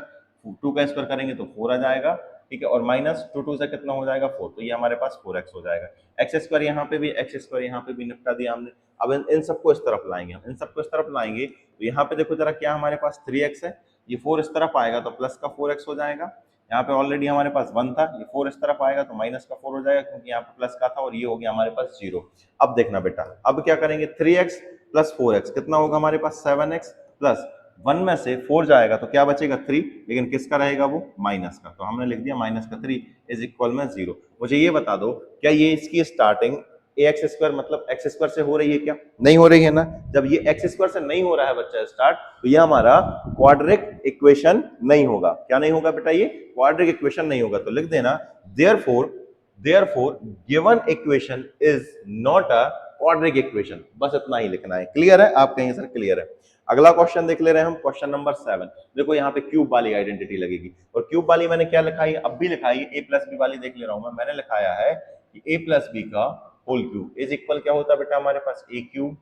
2 का स्क्वायर करेंगे तो 4 आ जाएगा, ठीक है, और माइनस 2 से कितना हो जाएगा, 4, तो ये हमारे पास 4x हो जाएगा। x² यहाँ पे भी, x² यहाँ पे भी निपटा दिया हमने। अब इन सबको इस तरफ लाएंगे, हम इन सबको इस तरफ लाएंगे तो यहाँ पे देखो जरा, क्या हमारे पास 3x है, ये 4 इस तरफ आएगा तो प्लस का 4x हो जाएगा, यहाँ पे ऑलरेडी हमारे पास 1 था, ये 4 इस तरफ आएगा तो माइनस का 4 हो जाएगा, क्योंकि यहाँ पे प्लस का था, और ये हो गया हमारे पास 0। अब देखना बेटा, अब क्या करेंगे, 3x प्लस 4x कितना होगा हमारे पास, 7x प्लस 1 में से 4 जाएगा तो क्या बचेगा, 3, लेकिन किसका रहेगा वो, माइनस का, तो हमने लिख दिया माइनस का 3 इज इक्वल में 0। मुझे ये बता दो, क्या ये इसकी स्टार्टिंग ax² मतलब x² से हो रही है, क्या नहीं हो रही है ना। जब ये x² से नहीं हो रहा है बच्चा स्टार्ट, तो ये हमारा क्वाड्रेटिक इक्वेशन नहीं होगा, क्या नहीं होगा बेटा, ये क्वाड्रेटिक इक्वेशन नहीं होगा, तो लिख देना therefore given equation is not a quadratic equation, बस इतना ही लिखना है। क्लियर है, आप कहेंगे सर क्लियर है। अगला क्वेश्चन देख ले रहे हैं हम, क्वेश्चन नंबर 7। देखो यहाँ पे क्यूब वाली आइडेंटिटी लगेगी, और क्यूब वाली मैंने क्या लिखा है, अब भी लिखा है, a प्लस बी वाली देख ले रहा हूं मैंने लिखाया है कि a प्लस बी का होल क्यूब इज इक्वल क्या होता है बेटा, हमारे पास a³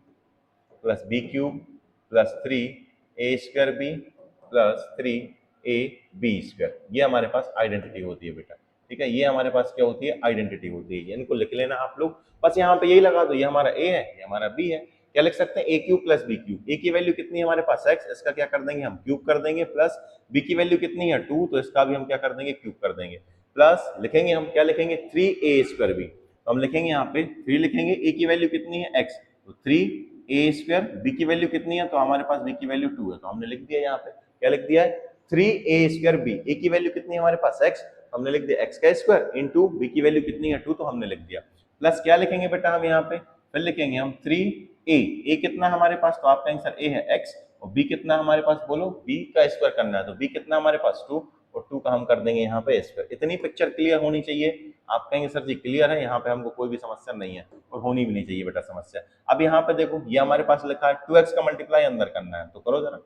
plus b³ plus 3a² b plus 3ab², ये हमारे पास आइडेंटिटी होती है बेटा, ठीक है, ये हमारे पास क्या होती है, आइडेंटिटी होती है, इनको लिख लेना आप लोग, बस यहाँ पे यही लगा दो, ये हमारा a है, ये हमारा b है, क्या लिख सकते हैं, ए क्यूब प्लस बी क्यूब। ए की वैल्यू कितनी है हमारे पास x, इसका क्या कर देंगे हम क्यूब कर देंगे, प्लस b की वैल्यू कितनी है 2, तो इसका भी हम क्या कर देंगे क्यूब कर देंगे, प्लस लिखेंगे हम क्या लिखेंगे 3a स्क्वायर b, तो हम लिखेंगे यहाँ पे 3 लिखेंगे, a की वैल्यू कितनी है x, तो 3a स्क्वायर, b की वैल्यू कितनी है, तो हमारे पास b की वैल्यू 2 है, तो हमने लिख दिया यहाँ पे क्या लिख दिया है 3a स्क्वायर b, a की वैल्यू कितनी है हमारे पास x, हमने लिख दिया x का स्क्वायर इनटू b की वैल्यू कितनी है 2, तो हमने लिख दिया, प्लस क्या लिखेंगे बेटा हम यहाँ पे, फिर लिखेंगे हम 3a, a कितना है हमारे पास, तो आपका आंसर a है x, और b कितना है हमारे पास, बोलो b का स्क्वायर करना है, तो b कितना हमारे पास 2, और 2 का हम कर देंगे यहाँ पे स्क्वायर। इतनी पिक्चर क्लियर होनी चाहिए। आप कहेंगे सर जी क्लियर है, यहाँ पे हमको कोई भी समस्या नहीं है, और होनी भी नहीं चाहिए बेटा समस्या। अब यहाँ पे देखो ये हमारे पास लिखा है 2x का मल्टीप्लाई अंदर करना है, तो करो जरा,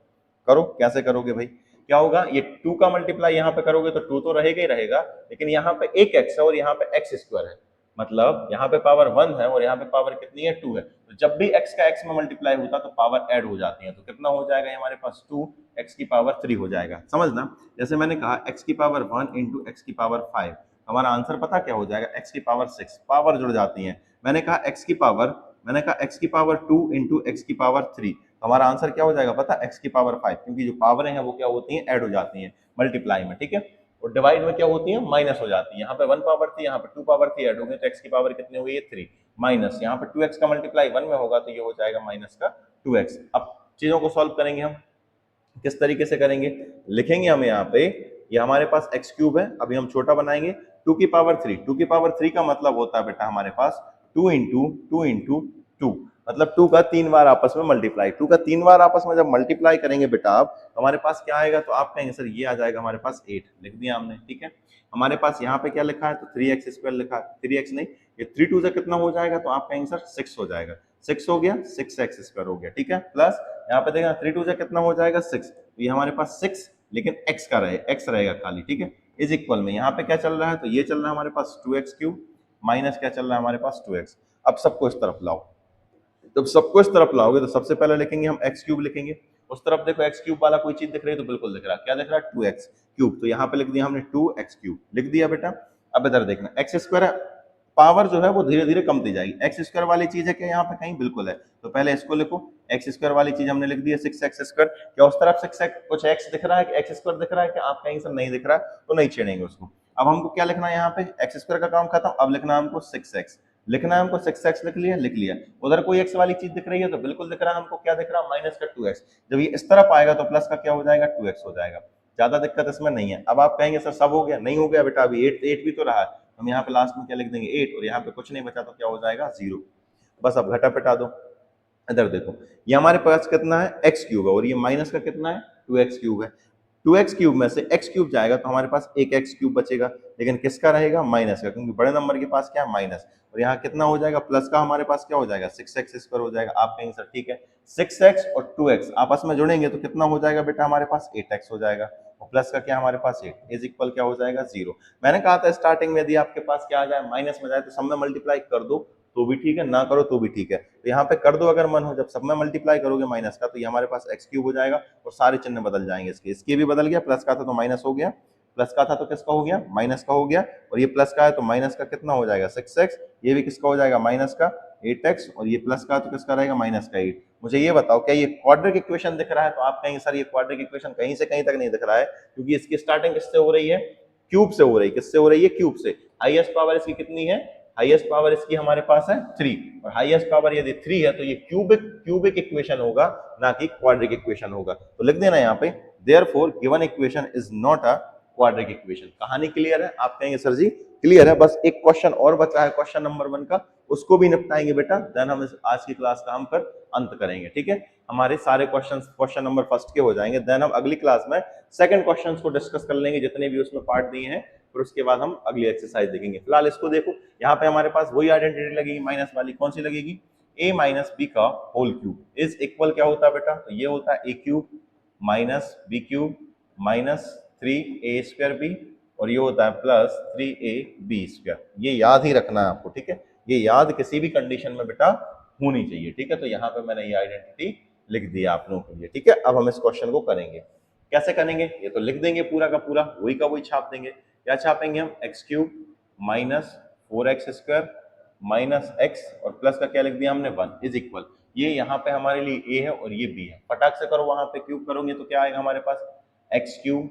करो, कैसे करोगे भाई, क्या होगा, ये 2 का मल्टीप्लाई यहाँ पे करोगे तो 2 तो रहेगा ही रहेगा, लेकिन यहाँ पे एक x है और यहाँ पे x स्क्वायर है, मतलब यहाँ पे पावर 1 है और यहाँ पे पावर कितनी है 2 है, तो जब भी x का x में मल्टीप्लाई होता तो पावर ऐड हो जाती है, तो कितना हो जाएगा हमारे पास 2 x की पावर 3 हो जाएगा। समझना, जैसे मैंने कहा x की पावर 1 इंटू x की पावर 5, हमारा आंसर पता क्या हो जाएगा, x की पावर 6, पावर जुड़ जाती है। मैंने कहा x की पावर 2 इंटू x की पावर 3, हमारा आंसर क्या हो जाएगा पता, x की पावर 5, क्योंकि जो पावर है वो क्या होती है ऐड हो जाती है मल्टीप्लाई में, ठीक है, और डिवाइड में क्या होती है माइनस हो जाती है। यहाँ पे 1 पावर थी, यहाँ पे 2 पावर थी, ऐड हो गई तो x की पावर कितनी हो गई, 3 माइनस, यहाँ पे 2x का मल्टीप्लाई 1 में होगा तो ये हो जाएगा माइनस का 2x। अब चीजों को सॉल्व करेंगे हम, किस तरीके से करेंगे, लिखेंगे हम यहाँ पे, ये हमारे पास x क्यूब है, अभी हम छोटा बनाएंगे 2 की पावर 3, 2 की पावर 3 का मतलब होता है बेटा हमारे पास 2 इंटू 2 इंटू 2, मतलब 2 का 3 बार आपस में मल्टीप्लाई, 2 का 3 बार आपस में जब मल्टीप्लाई करेंगे बेटा आप, हमारे पास क्या आएगा, तो आप कहेंगे सर ये आ जाएगा हमारे पास 8, लिख दिया हमने, ठीक है। हमारे पास यहाँ पे क्या लिखा है, तो 3x स्क्वायर लिखा है, 3x नहीं, ये 3 2 से कितना हो जाएगा, तो आप कहेंगे सर 6 हो जाएगा, 6 हो गया, 6x स्क्वायर हो गया, ठीक है, प्लस यहाँ पे देखना 3 2 से कितना हो जाएगा 6, तो ये हमारे पास 6 लेकिन x का रहे, x रहेगा खाली, ठीक है, इज इक्वल में यहाँ पे क्या चल रहा है, तो ये चल रहा है हमारे पास 2x क्यूब माइनस क्या चल रहा है हमारे पास 2x। अब सबको इस तरफ लाओ, जब सबको इस तरफ लाओगे तो सबसे पहले लिखेंगे हम x क्यूब लिखेंगे, उस तरफ देखो x क्यूब वाला कोई चीज दिख रही है, तो बिल्कुल दिख रहा है, क्या दिख रहा है 2x क्यूब, तो यहाँ पे लिख दिया हमने 2x क्यूब लिख दिया बेटा। अब इधर देखना x स्क्वायर पावर जो है वो धीरे धीरे कमती जाएगी, एक्स स्क्वायर वाली चीज है क्या यहाँ पे कहीं, बिल्कुल है, तो पहले इसको लिखो, एक्स स्क्वायर वाली चीज हमने लिख दी है 6x स्क्वायर, क्या उस तरफ 6x कुछ x दिख रहा है कि x स्क्वायर दिख रहा है कि आप कहीं से नहीं दिख रहा है, तो नहीं छेड़ेंगे उसको। अब हमको क्या लिखना है यहाँ पे, एक्स स्क्वायर का काम खत्म, अब लिखना है हमको 6x, लिखना है हमको 6x लिख लिया, उधर कोई x वाली चीज दिख रही है तो बिल्कुल दिख रहा है हमको, क्या दिख रहा है माइनस का 2x, जब ये इस तरफ आएगा तो प्लस का क्या हो जाएगा 2x हो जाएगा, ज्यादा दिक्कत इसमें नहीं है। अब आप कहेंगे सर सब हो गया, नहीं हो गया बेटा, अभी 8 भी तो रहा है, हम यहाँ पे लास्ट में क्या लिख देंगे 8, और यहाँ पे कुछ नहीं बचा तो क्या हो जाएगा 0, बस अब घटा पिटा दो। इधर देखो ये हमारे पास कितना है x क्यूब है, और ये माइनस का कितना है 2x क्यूब है, 2x क्यूब में से x क्यूब जाएगा तो हमारे पास एक x क्यूब बचेगा, लेकिन किसका रहेगा माइनस का, क्योंकि बड़े नंबर के पास क्या है माइनस, और यहाँ कितना हो जाएगा प्लस का, हमारे पास क्या हो जाएगा 6x स्क्वायर हो जाएगा। आप कहेंगे सर ठीक है 6x और 2x आपस में जुड़ेंगे तो कितना हो जाएगा बेटा हमारे पास 8x हो जाएगा, और प्लस का क्या हमारे पास 8 इज इक्वल क्या हो जाएगा 0। मैंने कहा था स्टार्टिंग में यदि आपके पास क्या आ जाए माइनस में जाए तो सब में मल्टीप्लाई कर दो तो भी ठीक है, ना करो तो भी ठीक है, तो यहाँ पे कर दो अगर मन हो, जब सब में मल्टीप्लाई करोगे माइनस का तो ये हमारे पास x क्यूब हो जाएगा, और सारे चिन्ह बदल जाएंगे, इसके भी बदल गया, प्लस का था तो माइनस हो गया, प्लस का था तो किसका हो गया माइनस का हो गया, और ये प्लस का है तो माइनस का कितना हो जाएगा 6x, ये भी किसका हो जाएगा माइनस का 8x, और ये प्लस का तो किसका रहेगा माइनस का 8। मुझे ये बताओ क्या ये क्वाड्रिक इक्वेशन दिख रहा है, तो आप कहेंगे सर ये क्वाड्रिक इक्वेशन कहीं से कहीं तक नहीं दिख रहा है, क्योंकि इसकी स्टार्टिंग किससे हो रही है क्यूब से हो रही है, किससे हो रही है क्यूब से, हाईएस्ट पावर इसकी कितनी है, हाईएस्ट पावर इसकी हमारे पास है 3, और हाईएस्ट पावर यदि 3 है तो ये क्यूबिक इक्वेशन होगा, ना कि क्वाड्रिक इक्वेशन होगा, तो लिख देना यहाँ पे therefore given equation is not a quadratic equation. कहानी क्लियर है, आप कहेंगे सर जी क्लियर है, बस एक क्वेश्चन और बचा है क्वेश्चन नंबर 1 का, उसको भी निपटाएंगे बेटा, देन हम आज की क्लास का हम फिर अंत करेंगे, ठीक है, हमारे सारे क्वेश्चन नंबर फर्स्ट के हो जाएंगे, देन हम अगली क्लास में सेकंड क्वेश्चंस को डिस्कस कर लेंगे जितने भी उसमें पार्ट दिए हैं, फिर उसके बाद हम अगली एक्सरसाइज देखेंगे। फिलहाल इसको देखो, यहाँ पे हमारे पास वही आइडेंटिटी लगेगी माइनस वाली, कौन सी लगेगी a माइनस बी का होल क्यूब इज इक्वल क्या होता है बेटा, तो ये होता है a cube minus B cube minus 3a square b, और ये होता है प्लस 3ab स्क्वायर, ये याद ही रखना है आपको, ठीक है, ये याद किसी भी कंडीशन में बेटा होनी चाहिए, ठीक है, तो यहाँ पे मैंने ये आइडेंटिटी लिख दिया आप लोगों के लिए, ठीक है। अब हम इस क्वेश्चन को करेंगे, कैसे करेंगे, ये तो लिख देंगे पूरा का पूरा, वही का वही छाप देंगे, क्या छापेंगे हम x cube minus 4x square minus x और प्लस का क्या लिख दिया हमने 1 इज इक्वल, ये यहाँ पे हमारे लिए a है और ये b है, फटाक से करो, वहां पे क्यूब करोगे तो क्या आएगा हमारे पास X cube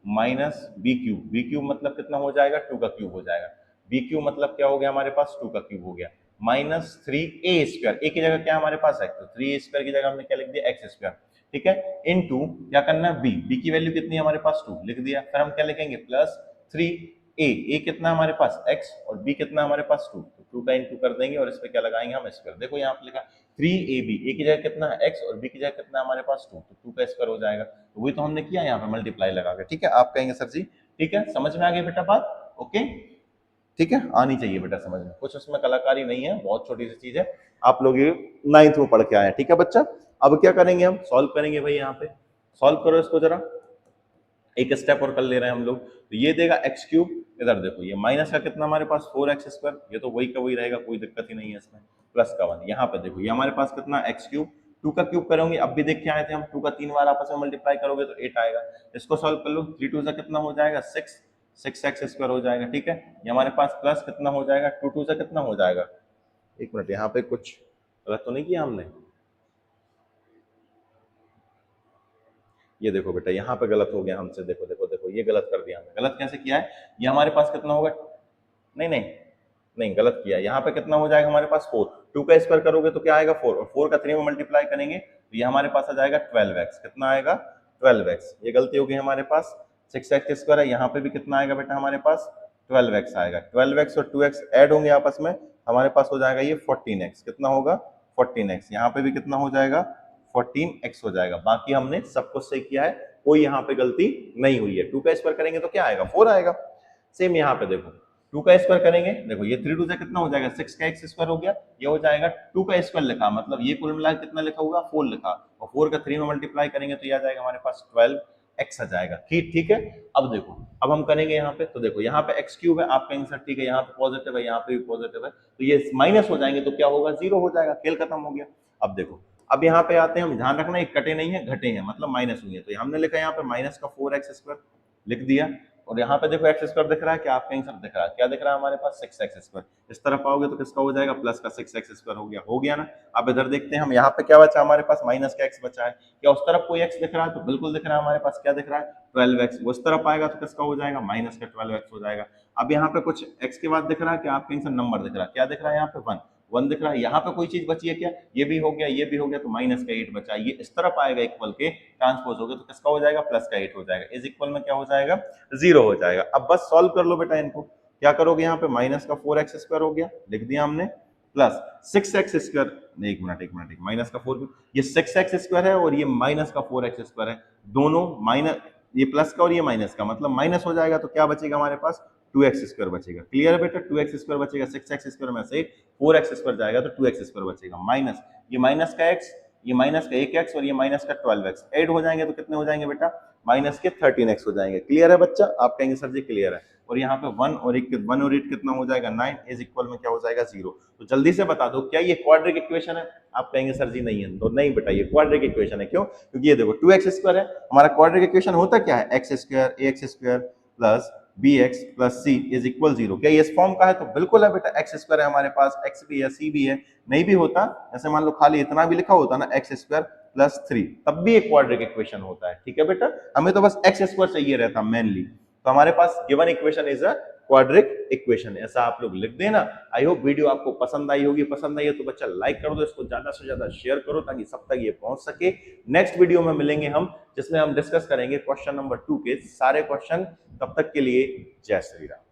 minus B cube मतलब कितना हो जाएगा 2 का क्यूब हो जाएगा, बी क्यूब मतलब क्या हो गया हमारे पास 2 का क्यूब हो गया, माइनस 3a², ए की जगह क्या हमारे पास है तो 3a² की जगह हमने क्या लिख दिया x², ठीक है, इनटू क्या करना है बी की वैल्यू कितनी है हमारे पास 2 लिख दिया, फिर हम क्या लिखेंगे प्लस 3a कितना हमारे पास x और b कितना हमारे पास 2, तो 2 का इनटू कर देंगे और इस पे क्या लगाएंगे हम स्क्वायर, देखो यहाँ पे लिखा 3ab, a की जगह कितना है x और b की जगह कितना है हमारे पास 2, तो 2 का स्क्वायर हो जाएगा, तो वही तो हमने किया यहाँ पे मल्टीप्लाई लगा के, ठीक है, आप कहेंगे सर जी ठीक है, समझ में आ गई बेटा बात, ओके ठीक है, आनी चाहिए बेटा समझ में, कुछ उसमें कलाकारी नहीं है, बहुत छोटी सी चीज है, आप लोग ये 9th में पढ़ के आए हैं, ठीक है बच्चा। अब क्या करेंगे हम सॉल्व करेंगे भाई, यहाँ पे सॉल्व करो इसको जरा, एक स्टेप और कर ले रहे हैं हम लोग, तो ये देगा एक्स क्यूब, इधर देखो ये माइनस का कितना हमारे पास 4x², ये तो वही का वही रहेगा, कोई दिक्कत ही नहीं है इसमें, प्लस का 1, यहाँ पे देखो ये हमारे पास कितना एक्स क्यूब, 2 का क्यूब करोगे, अब भी देख के आए थे हम, 2 का 3 बार आपस में मल्टीप्लाई करोगे तो 8 आएगा, इसको सॉल्व कर लो, 3 2 से कितना हो जाएगा 6x² हो जाएगा, ठीक है, ये हमारे पास प्लस कितना हो जाएगा 2 2 से कितना हो जाएगा, एक मिनट यहाँ पे कुछ गलत तो नहीं किया हमने, ये देखो बेटा यहाँ पे गलत हो गया हमसे, देखो देखो देखो ये गलत कर दिया हमने, गलत कैसे किया है, ये हमारे पास कितना होगा, नहीं नहीं नहीं गलत किया, यहाँ पे कितना हो जाएगा हमारे पास 4, 2 का स्क्वायर करोगे तो क्या आएगा 4 और 4 का 3 में मल्टीप्लाई करेंगे तो ये हमारे पास आ जाएगा 12x, कितना आएगा 12x, ये गलती होगी हमारे पास, 6x² है, यहाँ पे भी कितना आएगा बेटा हमारे पास 12x आएगा, 12x और 2x ऐड होंगे आपस में, हमारे पास हो जाएगा ये 14x, कितना होगा 14x, यहाँ पे भी कितना हो जाएगा 14x हो जाएगा, बाकी हमने सब कुछ सही किया है, कोई यहाँ पे गलती नहीं हुई है, 2 का स्क्वायर करेंगे तो क्या आएगा 4 आएगा, सेम यहाँ पे देखो 2 का स्क्वायर करेंगे, देखो ये 3 2 से कितना हो जाएगा 6 का x² हो गया, ये हो जाएगा 2 का स्क्वायर लिखा, मतलब ये कुल मिला कितना लिखा होगा 4 लिखा, और 4 का 3 में मल्टीप्लाई करेंगे तो ये आ जाएगा हमारे पास 12x आ जाएगा, ठीक है। अब देखो अब हम करेंगे यहाँ पे, तो देखो यहाँ पे एक्स क्यूब है, आप कहेंगे सर ठीक है यहाँ पे पॉजिटिव है, यहाँ पे भी पॉजिटिव है, तो ये माइनस हो जाएंगे तो क्या होगा 0 हो जाएगा, खेल खत्म हो गया। अब देखो अब यहाँ पे आते हैं हम, ध्यान रखना ये कटे नहीं है घटे हैं, मतलब माइनस हुई है, तो हमने लिखा यहाँ पे माइनस का 4x² लिख दिया, और यहाँ पे देखो x² दिख रहा है, क्या आपके आंसर दिख रहा है, क्या दिख रहा है हमारे पास 6x², इस तरफ आओगे तो किसका हो जाएगा प्लस का 6x² हो गया ना। अब इधर देखते हैं हम, यहाँ पे क्या बचा हमारे पास माइनस का x बचा है, क्या उस तरफ कोई x दिख रहा है, तो बिल्कुल दिख रहा है हमारे पास, क्या दिख रहा है 12x, उस तरफ आएगा तो किसका हो जाएगा माइनस का 12x हो जाएगा। अब यहाँ पे कुछ x के बाद दिख रहा है, क्या आपके आंसर नंबर दिख रहा है, क्या दिख रहा है यहाँ पे 1 दिख रहा है, यहाँ पे कोई चीज बची है क्या, ये भी हो गया ये भी हो गया, तो माइनस का 8 बचा, ये इस तरफ आएगा इक्वल के ट्रांसपोज हो गया तो किसका हो जाएगा प्लस का 8 हो जाएगा, इज इक्वल में क्या हो जाएगा 0 हो जाएगा। अब बस सॉल्व कर लो बेटा इनको, क्या करोगे यहाँ पे माइनस का 4x² हो गया लिख दिया हमने, प्लस 6x², एक मिनट माइनस का 4, ये 6x² है और ये माइनस का 4x² है, दोनों माइनस, ये प्लस का और ये माइनस का, मतलब माइनस हो जाएगा तो क्या बचेगा हमारे पास 2x² बचेगा, क्लियर है बेटा 2x² बचेगा, 6x² में से 4x² जाएगा तो 2x² बचेगा, माइनस ये माइनस का x, ये माइनस का 1x और ये माइनस का 12x ऐड हो जाएंगे तो कितने हो जाएंगे बेटा माइनस के 13x हो जाएंगे, क्लियर है बच्चा, आप कहेंगे सर जी क्लियर है, और यहाँ पे 1 और 8 कितना हो जाएगा 9 इज इक्वल में क्या हो जाएगा 0। तो जल्दी से बता दो क्या ये क्वाड्रिक इक्वेशन है, आप कहेंगे सर जी नहीं है, तो नहीं बेटा ये क्वाड्रिक इक्वेशन है, क्यों, क्योंकि ये देखो 2x² है, हमारा क्वाड्रिक इक्वेशन होता क्या है x² ax² plus bx plus c is equal 0, क्या ये इस फॉर्म का है, तो बिल्कुल है बेटा, x² है हमारे पास, x भी है c भी है, नहीं भी होता जैसे मान लो खाली इतना भी लिखा होता ना x² प्लस 3 तब भी एक क्वाड्रिक इक्वेशन होता है, ठीक है बेटा, हमें तो बस x² चाहिए रहता मेनली, तो हमारे पास given equation is a quadratic equation, ऐसा आप लोग लिख देना। आई होप वीडियो आपको पसंद आई होगी, पसंद आई है तो बच्चा लाइक कर दो, इसको ज्यादा से ज्यादा शेयर करो ताकि सब तक ये पहुंच सके। नेक्स्ट वीडियो में मिलेंगे हम, जिसमें हम डिस्कस करेंगे क्वेश्चन नंबर 2 के सारे क्वेश्चन, तब तक के लिए जय श्री राम।